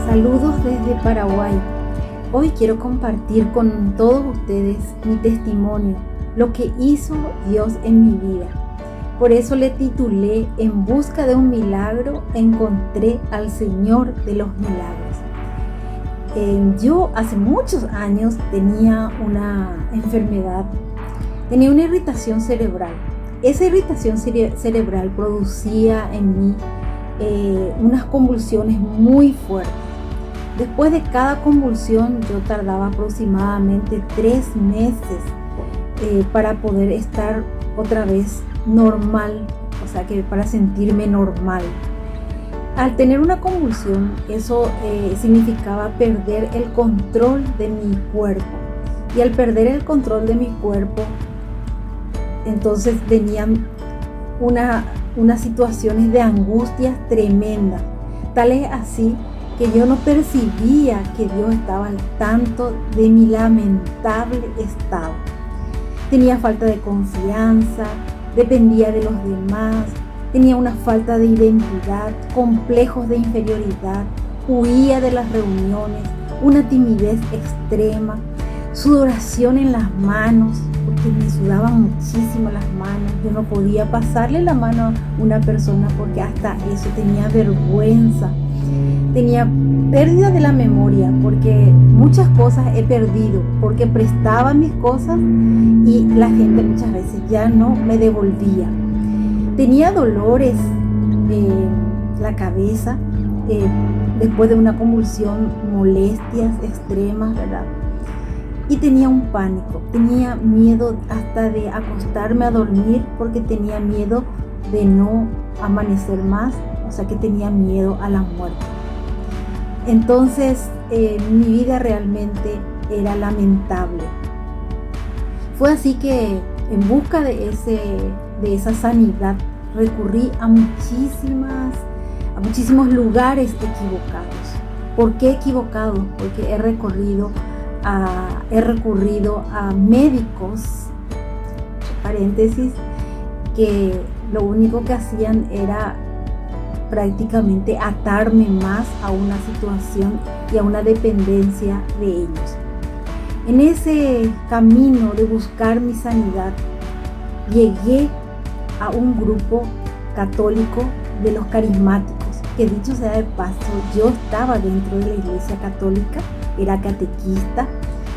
Saludos desde Paraguay. Hoy quiero compartir con todos ustedes mi testimonio, lo que hizo Dios en mi vida. Por eso le titulé En busca de un milagro, encontré al Señor de los milagros. Yo hace muchos años tenía una enfermedad, tenía una irritación cerebral. Esa irritación cerebral producía en mí unas convulsiones muy fuertes. Después de cada convulsión yo tardaba aproximadamente 3 meses para poder estar otra vez normal, o sea que para sentirme normal. Al tener una convulsión, eso significaba perder el control de mi cuerpo. Y al perder el control de mi cuerpo, entonces venían unas situaciones de angustias tremendas. Tal es así que yo no percibía que Dios estaba al tanto de mi lamentable estado. Tenía falta de confianza, dependía de los demás, tenía una falta de identidad, complejos de inferioridad, huía de las reuniones, una timidez extrema, sudoración en las manos, porque me sudaban muchísimo las manos. Yo no podía pasarle la mano a una persona porque hasta eso tenía vergüenza. Tenía pérdida de la memoria porque muchas cosas he perdido porque prestaba mis cosas y la gente muchas veces ya no me devolvía. Tenía dolores en la cabeza después de una convulsión, molestias extremas, ¿verdad? Y tenía un pánico, tenía miedo hasta de acostarme a dormir porque tenía miedo de no amanecer más, o sea que tenía miedo a la muerte. Entonces mi vida realmente era lamentable. Fue así que en busca de esa sanidad recurrí a muchísimos lugares equivocados. ¿Por qué equivocados? Porque he recurrido a médicos, paréntesis, que lo único que hacían era prácticamente atarme más a una situación y a una dependencia de ellos. En ese camino de buscar mi sanidad, llegué a un grupo católico de los carismáticos, que dicho sea de paso, yo estaba dentro de la iglesia católica, era catequista,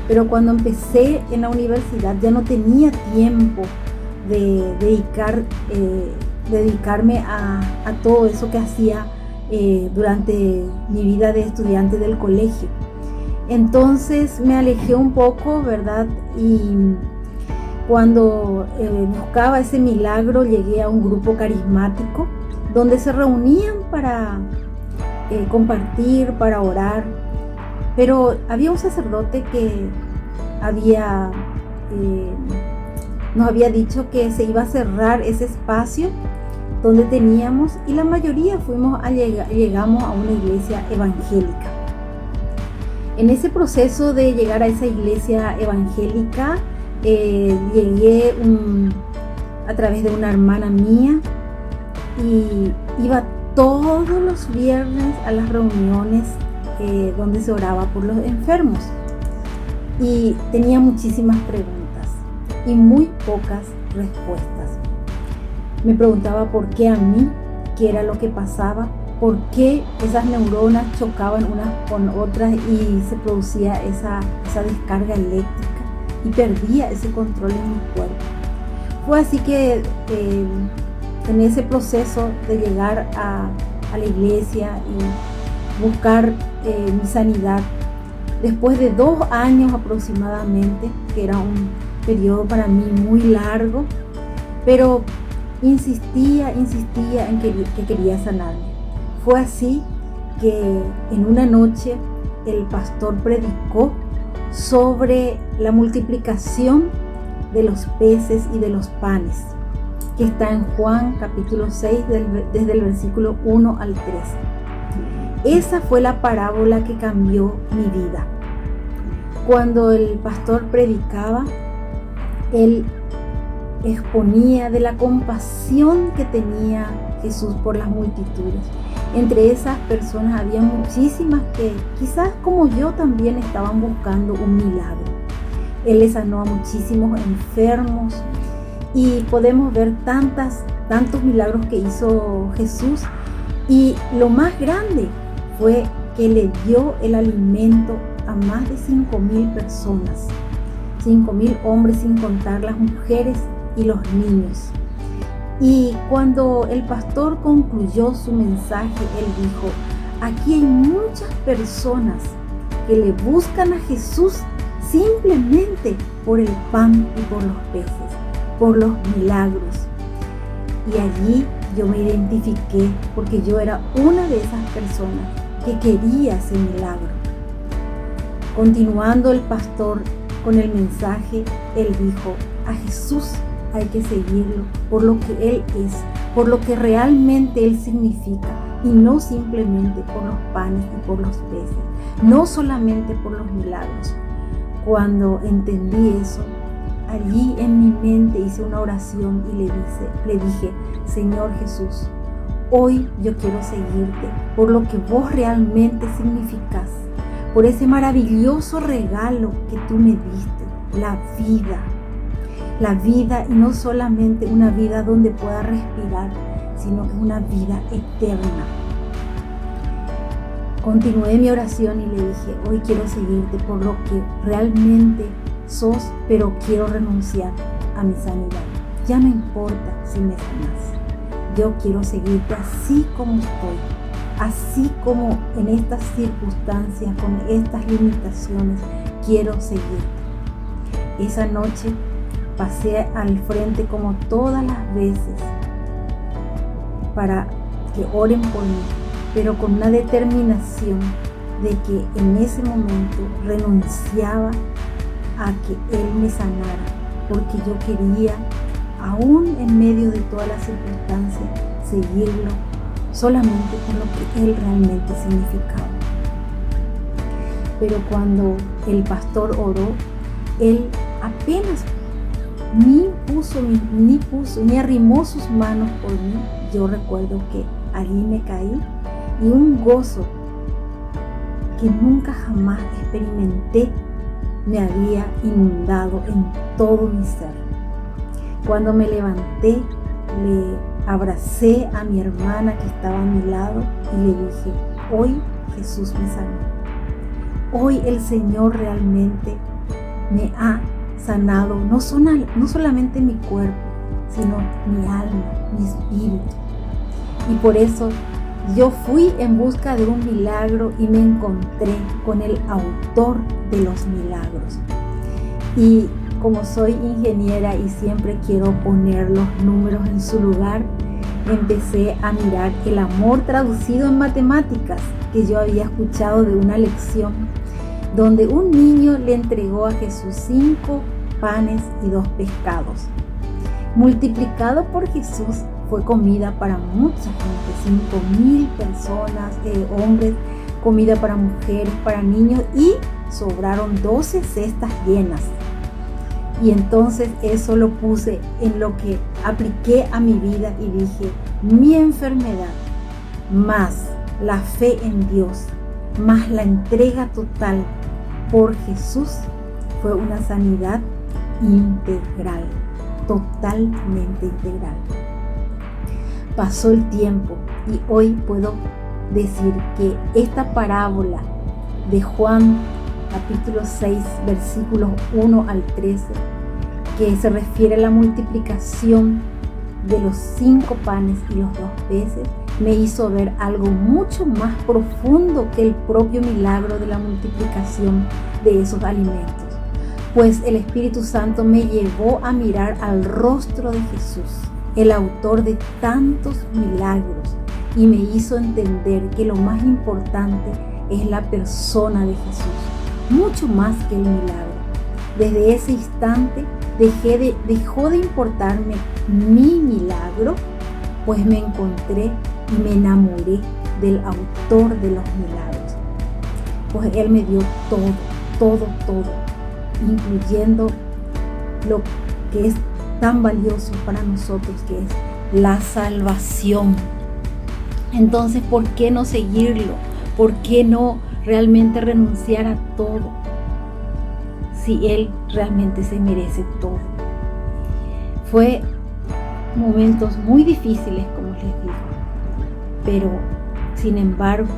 pero cuando empecé en la universidad ya no tenía tiempo de dedicarme a todo eso que hacía durante mi vida de estudiante del colegio. Entonces me alejé un poco, ¿verdad? Y cuando buscaba ese milagro llegué a un grupo carismático donde se reunían para compartir, para orar. Pero había un sacerdote que nos había dicho que se iba a cerrar ese espacio donde teníamos y la mayoría llegamos a una iglesia evangélica. En ese proceso de llegar a esa iglesia evangélica llegué a través de una hermana mía y iba todos los viernes a las reuniones donde se oraba por los enfermos y tenía muchísimas preguntas y muy pocas respuestas. Me preguntaba por qué a mí, qué era lo que pasaba, por qué esas neuronas chocaban unas con otras y se producía esa descarga eléctrica y perdía ese control en mi cuerpo. Fue así que en ese proceso de llegar a la iglesia y buscar mi sanidad, después de 2 años aproximadamente, que era un periodo para mí muy largo, pero insistía en que quería sanarme. Fue así que en una noche el pastor predicó sobre la multiplicación de los peces y de los panes, que está en Juan capítulo 6 desde el versículo 1 al 3. Esa fue la parábola que cambió mi vida. Cuando el pastor predicaba, él exponía de la compasión que tenía Jesús por las multitudes Entre esas personas había muchísimas que quizás como yo también estaban buscando un milagro. Él le sanó a muchísimos enfermos y podemos ver tantos milagros que hizo Jesús, y lo más grande fue que le dio el alimento a más de 5,000 personas, 5,000 hombres, sin contar las mujeres y los niños. Y cuando el pastor concluyó su mensaje, él dijo: aquí hay muchas personas que le buscan a Jesús simplemente por el pan y por los peces, por los milagros. Y allí yo me identifiqué, porque yo era una de esas personas que quería ese milagro. Continuando el pastor con el mensaje, él dijo: a Jesús hay que seguirlo por lo que Él es, por lo que realmente Él significa, y no simplemente por los panes y por los peces, no solamente por los milagros. Cuando entendí eso, allí en mi mente hice una oración y le dije: Señor Jesús, hoy yo quiero seguirte por lo que vos realmente significás, por ese maravilloso regalo que tú me diste, la vida, y no solamente una vida donde pueda respirar, sino que una vida eterna. Continué mi oración y le dije: hoy quiero seguirte por lo que realmente sos, pero quiero renunciar a mi sanidad. Ya no importa si me sanás. Yo quiero seguirte así como estoy, así como en estas circunstancias, con estas limitaciones, quiero seguirte. Esa noche pasé al frente como todas las veces para que oren por mí, pero con una determinación de que en ese momento renunciaba a que Él me sanara, porque yo quería, aún en medio de todas las circunstancias, seguirlo solamente por lo que Él realmente significaba. Pero cuando el pastor oró, Él apenas ni arrimó sus manos por mí. Yo recuerdo que allí me caí, y un gozo que nunca jamás experimenté me había inundado en todo mi ser. Cuando me levanté, le abracé a mi hermana que estaba a mi lado y le dije: hoy Jesús me sanó. Hoy el Señor realmente me ha sanado, no solamente mi cuerpo, sino mi alma, mi espíritu. Y por eso yo fui en busca de un milagro y me encontré con el autor de los milagros. Y como soy ingeniera y siempre quiero poner los números en su lugar, empecé a mirar el amor traducido en matemáticas que yo había escuchado de una lección donde un niño le entregó a Jesús 5 panes y 2 pescados. Multiplicado por Jesús fue comida para mucha gente, 5,000 personas, hombres, comida para mujeres, para niños, y sobraron 12 cestas llenas. Y entonces eso lo puse en lo que apliqué a mi vida y dije: mi enfermedad, más la fe en Dios, más la entrega total por Jesús, fue una sanidad integral, totalmente integral. Pasó el tiempo y hoy puedo decir que esta parábola de Juan capítulo 6 versículos 1 al 13, que se refiere a la multiplicación de los 5 panes y los 2 peces, me hizo ver algo mucho más profundo que el propio milagro de la multiplicación de esos alimentos. Pues el Espíritu Santo me llevó a mirar al rostro de Jesús, el autor de tantos milagros, y me hizo entender que lo más importante es la persona de Jesús, mucho más que el milagro. Desde ese instante dejó de importarme mi milagro, pues me encontré y me enamoré del autor de los milagros. Pues Él me dio todo, incluyendo lo que es tan valioso para nosotros, que es la salvación. Entonces, ¿por qué no seguirlo? ¿Por qué no realmente renunciar a todo? Si Él realmente se merece todo. Fue momentos muy difíciles, como les digo, pero sin embargo,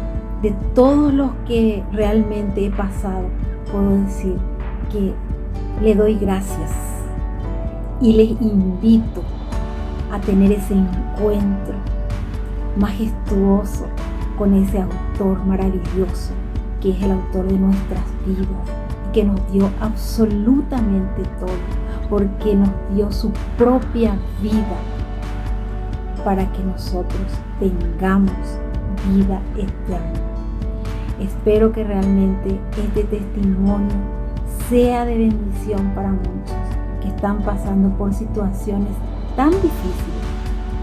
de todos los que realmente he pasado, puedo decir que le doy gracias y les invito a tener ese encuentro majestuoso con ese autor maravilloso que es el autor de nuestras vidas y que nos dio absolutamente todo, porque nos dio su propia vida para que nosotros tengamos vida eterna. Espero que realmente este testimonio sea de bendición para muchos que están pasando por situaciones tan difíciles,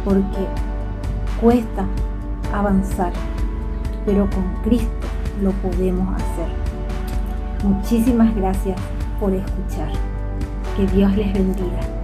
porque cuesta avanzar, pero con Cristo lo podemos hacer. Muchísimas gracias por escuchar. Que Dios les bendiga.